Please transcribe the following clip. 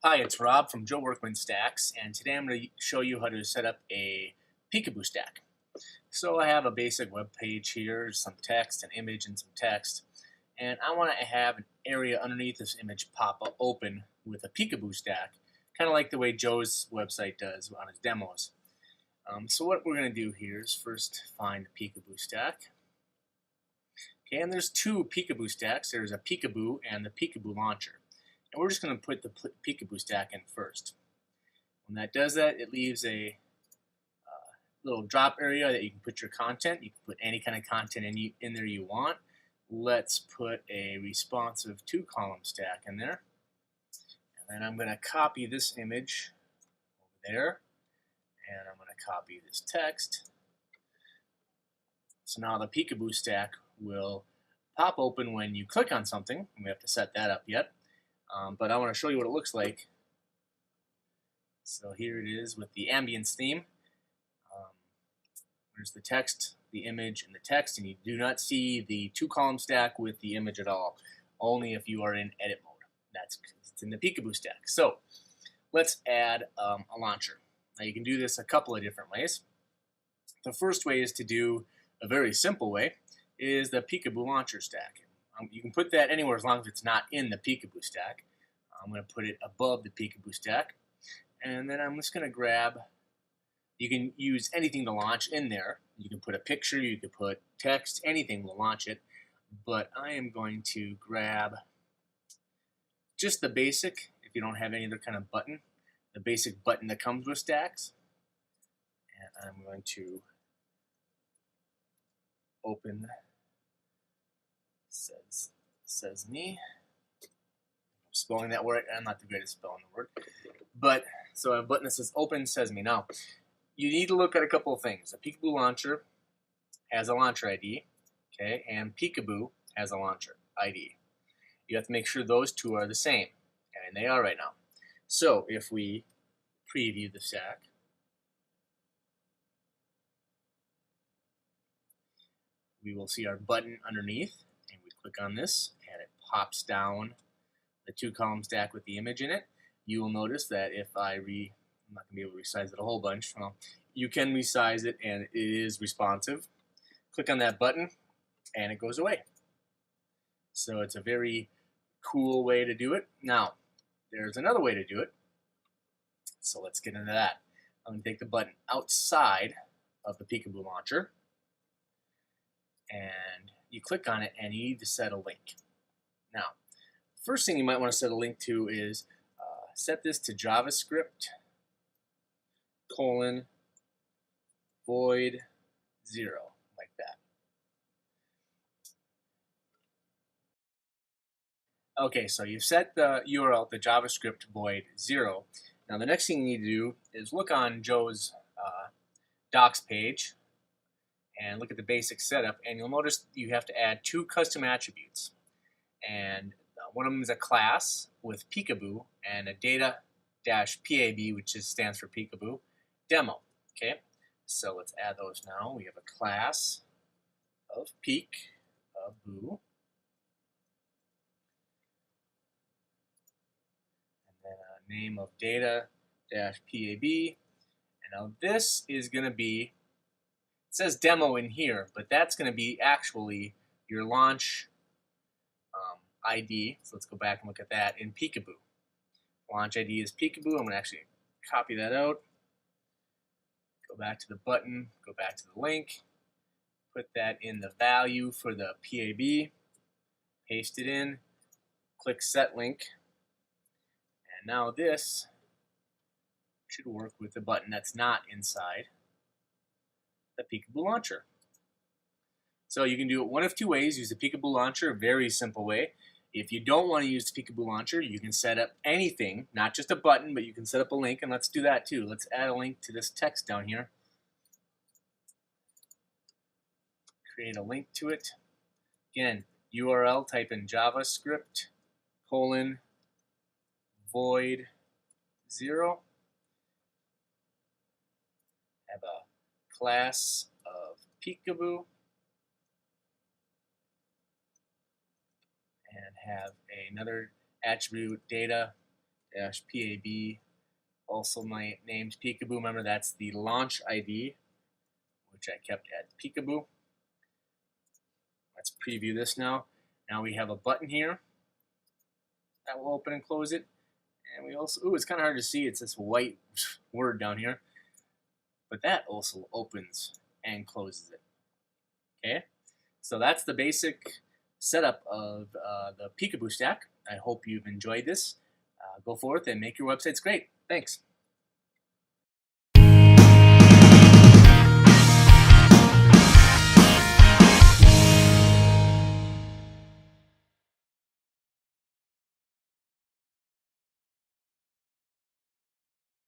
Hi, it's Rob from Joe Workman Stacks, and today I'm going to show you how to set up a Peekaboo stack. So I have a basic web page here, some text, an image, and some text, and I want to have an area underneath this image pop up open with a Peekaboo stack, kind of like the way Joe's website does on his demos. So what we're going to do here is first find the Peekaboo stack. Okay, and there's two Peekaboo stacks. There's a Peekaboo and the Peekaboo Launcher. And we're just going to put the Peekaboo stack in first. When that does that, it leaves a little drop area that you can put your content. You can put any kind of content in there you want. Let's put a responsive 2-column stack in there. And then I'm going to copy this image over there. And I'm going to copy this text. So now the Peekaboo stack will pop open when you click on something. We have to set that up yet. But I want to show you what it looks like. So here it is with the ambience theme. There's the text, the image, and the text, and you do not see the 2-column stack with the image at all, only if you are in edit mode. It's in the Peekaboo stack. So let's add a launcher. Now you can do this a couple of different ways. The first way is to do a very simple way, is the Peekaboo Launcher stack. You can put that anywhere as long as it's not in the Peekaboo stack. I'm going to put it above the Peekaboo stack. And then I'm just going to grab, you can use anything to launch in there. You can put a picture, you can put text, anything will launch it. But I am going to grab just the basic, if you don't have any other kind of button, the basic button that comes with stacks. And I'm going to open says me. I'm spelling that word. I'm not the greatest spelling the word. But so I have a button that says open says me. Now, you need to look at a couple of things. The Peekaboo Launcher has a launcher ID, okay, and Peekaboo has a launcher ID. You have to make sure those two are the same, and they are right now. So if we preview the stack, we will see our button underneath, and we click on this, and it pops down the 2-column stack with the image in it. You will notice that if I'm not going to be able to resize it a whole bunch. Well, you can resize it, and it is responsive. Click on that button, and it goes away. So it's a very cool way to do it. Now, there's another way to do it. So let's get into that. I'm going to take the button outside of the Peekaboo Launcher, and you click on it, and you need to set a link. Now, first thing you might want to set a link to is set this to JavaScript :void 0, like that. Okay, so you've set the URL to JavaScript void 0. Now the next thing you need to do is look on Joe's docs page and look at the basic setup, and you'll notice you have to add 2 custom attributes. And one of them is a class with Peekaboo and a data-PAB, which stands for Peekaboo, demo. Okay, so let's add those now. We have a class of Peekaboo, and then a name of data-PAB. And now this is going to be, it says demo in here, but that's going to be actually your launch ID. So let's go back and look at that in Peekaboo. Launch ID is Peekaboo. I'm going to actually copy that out. Go back to the button, go back to the link, put that in the value for the PAB, paste it in, click set link, and now this should work with the button that's not inside the Peekaboo Launcher. So you can do it one of 2 ways. Use the Peekaboo Launcher, very simple way. If you don't want to use the Peekaboo Launcher, you can set up anything, not just a button, but you can set up a link, and let's do that too. Let's add a link to this text down here. Create a link to it. Again, URL, type in JavaScript :void 0. Have a class of Peekaboo. And have another attribute data PAB, also my name's Peekaboo. Remember, that's the launch ID, which I kept at Peekaboo. Let's preview this now. Now we have a button here that will open and close it. And we also, ooh, it's kind of hard to see. It's this white word down here. But that also opens and closes it. Okay, so that's the basic setup of the Peekaboo stack. I hope you've enjoyed this. Go forth and make your websites great. Thanks.